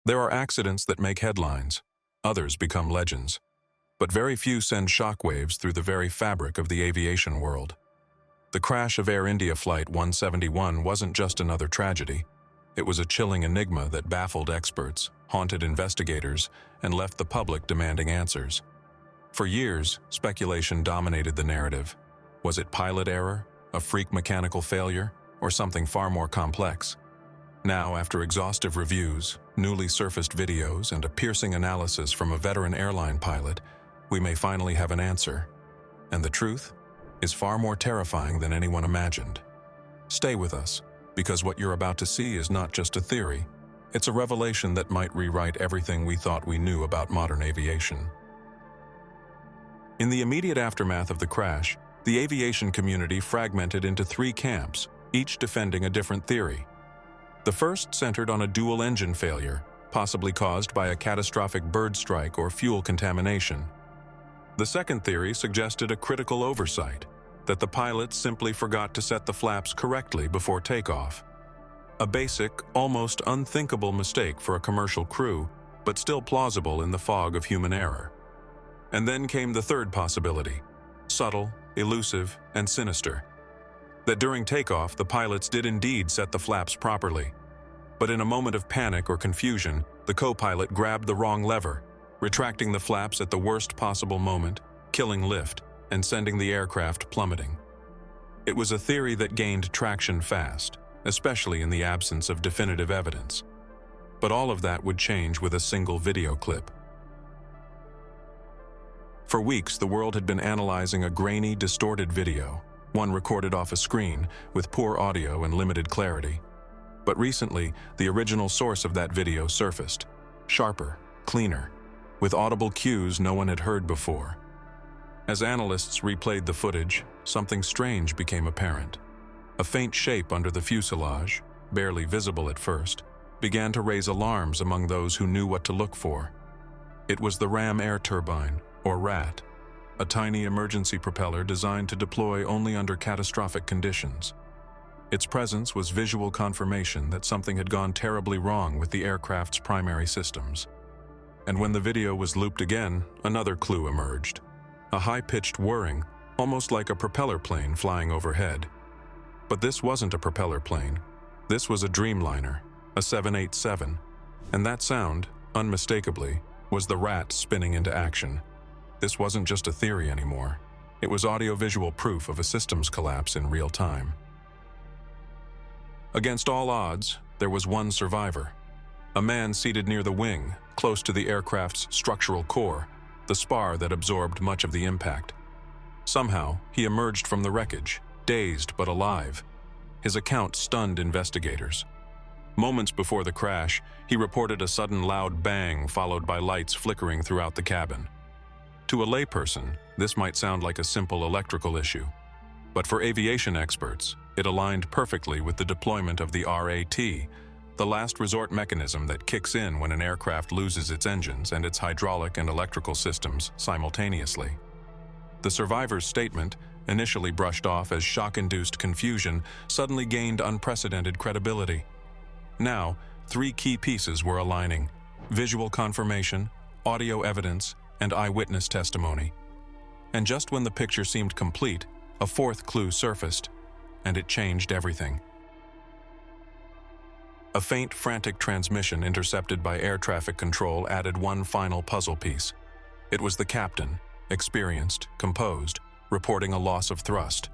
There are accidents that make headlines. Others become legends. But very few send shockwaves through the very fabric of the aviation world. The crash of Air India Flight 171 wasn't just another tragedy. It was a chilling enigma that baffled experts, haunted investigators, and left the public demanding answers. For years, speculation dominated the narrative. Was it pilot error, a freak mechanical failure, or something far more complex? Now, after exhaustive reviews, newly surfaced videos, and a piercing analysis from a veteran airline pilot, we may finally have an answer. And the truth is far more terrifying than anyone imagined. Stay with us, because what you're about to see is not just a theory. It's a revelation that might rewrite everything we thought we knew about modern aviation. In the immediate aftermath of the crash, the aviation community fragmented into three camps, each defending a different theory. The first centered on a dual engine failure, possibly caused by a catastrophic bird strike or fuel contamination. The second theory suggested a critical oversight, that the pilots simply forgot to set the flaps correctly before takeoff. A basic, almost unthinkable mistake for a commercial crew, but still plausible in the fog of human error. And then came the third possibility, subtle, elusive, and sinister. That during takeoff, the pilots did indeed set the flaps properly. But in a moment of panic or confusion, the co-pilot grabbed the wrong lever, retracting the flaps at the worst possible moment, killing lift, and sending the aircraft plummeting. It was a theory that gained traction fast, especially in the absence of definitive evidence. But all of that would change with a single video clip. For weeks, the world had been analyzing a grainy, distorted video, one recorded off a screen, with poor audio and limited clarity. But recently, the original source of that video surfaced, sharper, cleaner, with audible cues no one had heard before. As analysts replayed the footage, something strange became apparent. A faint shape under the fuselage, barely visible at first, began to raise alarms among those who knew what to look for. It was the ram air turbine, or RAT, a tiny emergency propeller designed to deploy only under catastrophic conditions. Its presence was visual confirmation that something had gone terribly wrong with the aircraft's primary systems. And when the video was looped again, another clue emerged. A high-pitched whirring, almost like a propeller plane flying overhead. But this wasn't a propeller plane. This was a Dreamliner, a 787. And that sound, unmistakably, was the RAT spinning into action. This wasn't just a theory anymore. It was audiovisual proof of a systems collapse in real time. Against all odds, there was one survivor. A man seated near the wing, close to the aircraft's structural core, the spar that absorbed much of the impact. Somehow, he emerged from the wreckage, dazed but alive. His account stunned investigators. Moments before the crash, he reported a sudden loud bang followed by lights flickering throughout the cabin. To a layperson, this might sound like a simple electrical issue. But for aviation experts, it aligned perfectly with the deployment of the RAT, the last resort mechanism that kicks in when an aircraft loses its engines and its hydraulic and electrical systems simultaneously. The survivor's statement, initially brushed off as shock-induced confusion, suddenly gained unprecedented credibility. Now, three key pieces were aligning: visual confirmation, audio evidence, and eyewitness testimony. And just when the picture seemed complete, a fourth clue surfaced, and it changed everything. A faint, frantic transmission intercepted by air traffic control added one final puzzle piece. It was the captain, experienced, composed, reporting a loss of thrust.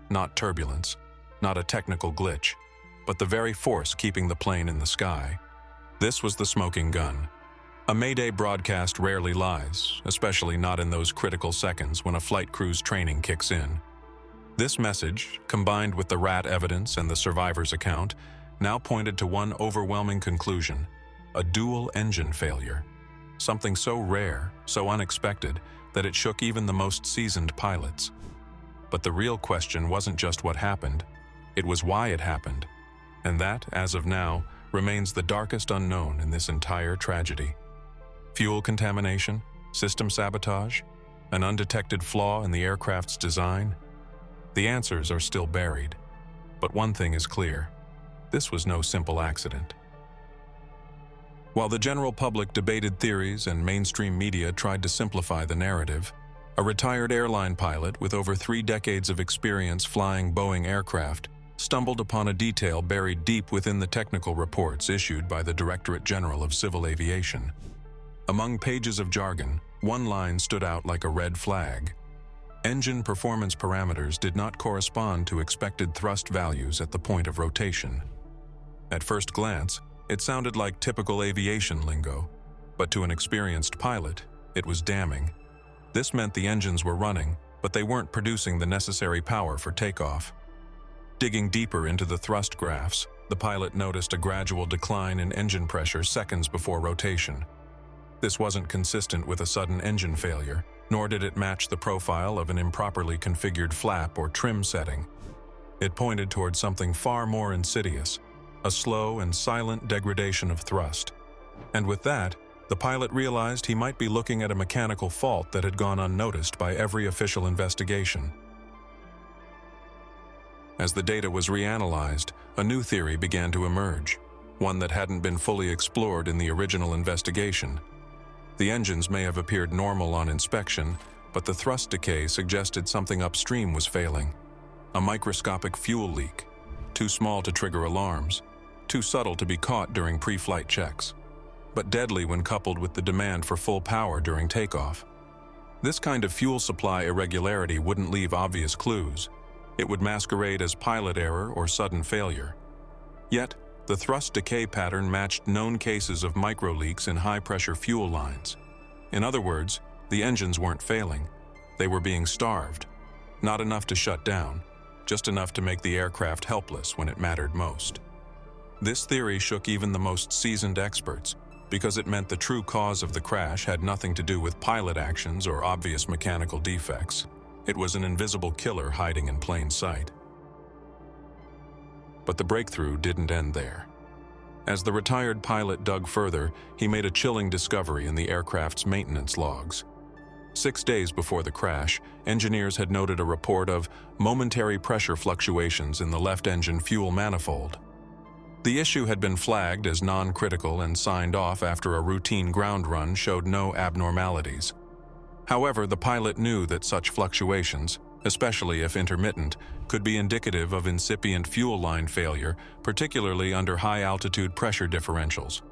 Not turbulence, not a technical glitch, but the very force keeping the plane in the sky. This was the smoking gun. A Mayday broadcast rarely lies, especially not in those critical seconds when a flight crew's training kicks in. This message, combined with the RAT evidence and the survivor's account, now pointed to one overwhelming conclusion: a dual engine failure. Something so rare, so unexpected, that it shook even the most seasoned pilots. But the real question wasn't just what happened, it was why it happened. And that, as of now, remains the darkest unknown in this entire tragedy. Fuel contamination, system sabotage, an undetected flaw in the aircraft's design? The answers are still buried. But one thing is clear: this was no simple accident. While the general public debated theories and mainstream media tried to simplify the narrative, a retired airline pilot with over 3 decades of experience flying Boeing aircraft stumbled upon a detail buried deep within the technical reports issued by the Directorate General of Civil Aviation. Among pages of jargon, one line stood out like a red flag. Engine performance parameters did not correspond to expected thrust values at the point of rotation. At first glance, it sounded like typical aviation lingo, but to an experienced pilot, it was damning. This meant the engines were running, but they weren't producing the necessary power for takeoff. Digging deeper into the thrust graphs, the pilot noticed a gradual decline in engine pressure seconds before rotation. This wasn't consistent with a sudden engine failure, nor did it match the profile of an improperly configured flap or trim setting. It pointed toward something far more insidious, a slow and silent degradation of thrust. And with that, the pilot realized he might be looking at a mechanical fault that had gone unnoticed by every official investigation. As the data was reanalyzed, a new theory began to emerge, one that hadn't been fully explored in the original investigation. The engines may have appeared normal on inspection, but the thrust decay suggested something upstream was failing. A microscopic fuel leak, too small to trigger alarms, too subtle to be caught during pre-flight checks, but deadly when coupled with the demand for full power during takeoff. This kind of fuel supply irregularity wouldn't leave obvious clues. It would masquerade as pilot error or sudden failure. Yet, the thrust decay pattern matched known cases of micro-leaks in high-pressure fuel lines. In other words, the engines weren't failing. They were being starved. Not enough to shut down, just enough to make the aircraft helpless when it mattered most. This theory shook even the most seasoned experts, because it meant the true cause of the crash had nothing to do with pilot actions or obvious mechanical defects. It was an invisible killer hiding in plain sight. But the breakthrough didn't end there. As the retired pilot dug further, he made a chilling discovery in the aircraft's maintenance logs. 6 days before the crash, engineers had noted a report of momentary pressure fluctuations in the left engine fuel manifold. The issue had been flagged as non-critical and signed off after a routine ground run showed no abnormalities. However, the pilot knew that such fluctuations, especially if intermittent, could be indicative of incipient fuel line failure, particularly under high-altitude pressure differentials.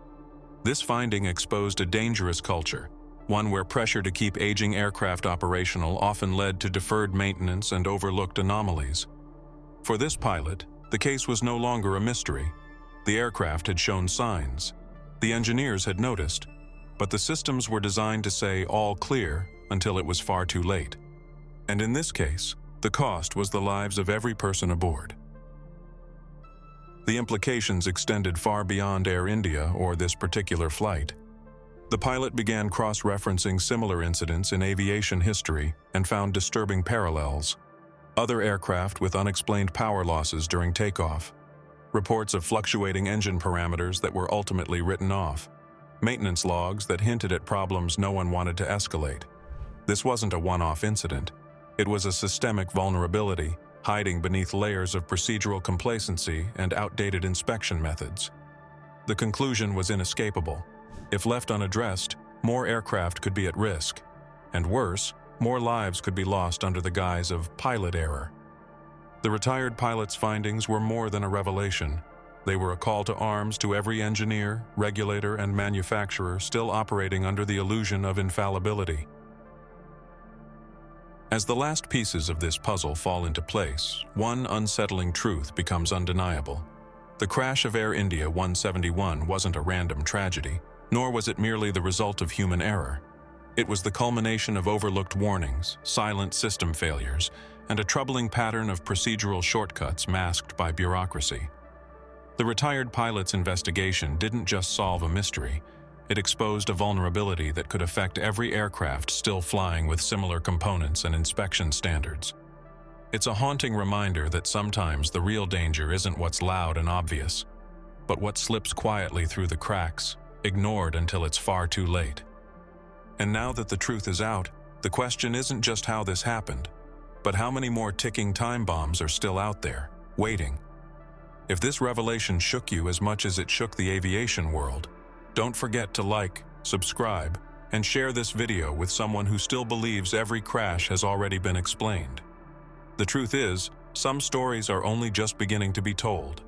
This finding exposed a dangerous culture, one where pressure to keep aging aircraft operational often led to deferred maintenance and overlooked anomalies. For this pilot, the case was no longer a mystery. The aircraft had shown signs. The engineers had noticed, but the systems were designed to say all clear until it was far too late. And in this case, the cost was the lives of every person aboard. The implications extended far beyond Air India or this particular flight. The pilot began cross-referencing similar incidents in aviation history and found disturbing parallels. Other aircraft with unexplained power losses during takeoff, reports of fluctuating engine parameters that were ultimately written off, maintenance logs that hinted at problems no one wanted to escalate. This wasn't a one-off incident. It was a systemic vulnerability, hiding beneath layers of procedural complacency and outdated inspection methods. The conclusion was inescapable. If left unaddressed, more aircraft could be at risk, and worse, more lives could be lost under the guise of pilot error. The retired pilot's findings were more than a revelation. They were a call to arms to every engineer, regulator, and manufacturer still operating under the illusion of infallibility. As the last pieces of this puzzle fall into place, one unsettling truth becomes undeniable. The crash of Air India 171 wasn't a random tragedy, nor was it merely the result of human error. It was the culmination of overlooked warnings, silent system failures, and a troubling pattern of procedural shortcuts masked by bureaucracy. The retired pilot's investigation didn't just solve a mystery. It exposed a vulnerability that could affect every aircraft still flying with similar components and inspection standards. It's a haunting reminder that sometimes the real danger isn't what's loud and obvious, but what slips quietly through the cracks, ignored until it's far too late. And now that the truth is out, the question isn't just how this happened, but how many more ticking time bombs are still out there, waiting. If this revelation shook you as much as it shook the aviation world, Don't forget to like, subscribe, and share this video with someone who still believes every crash has already been explained. The truth is, some stories are only just beginning to be told.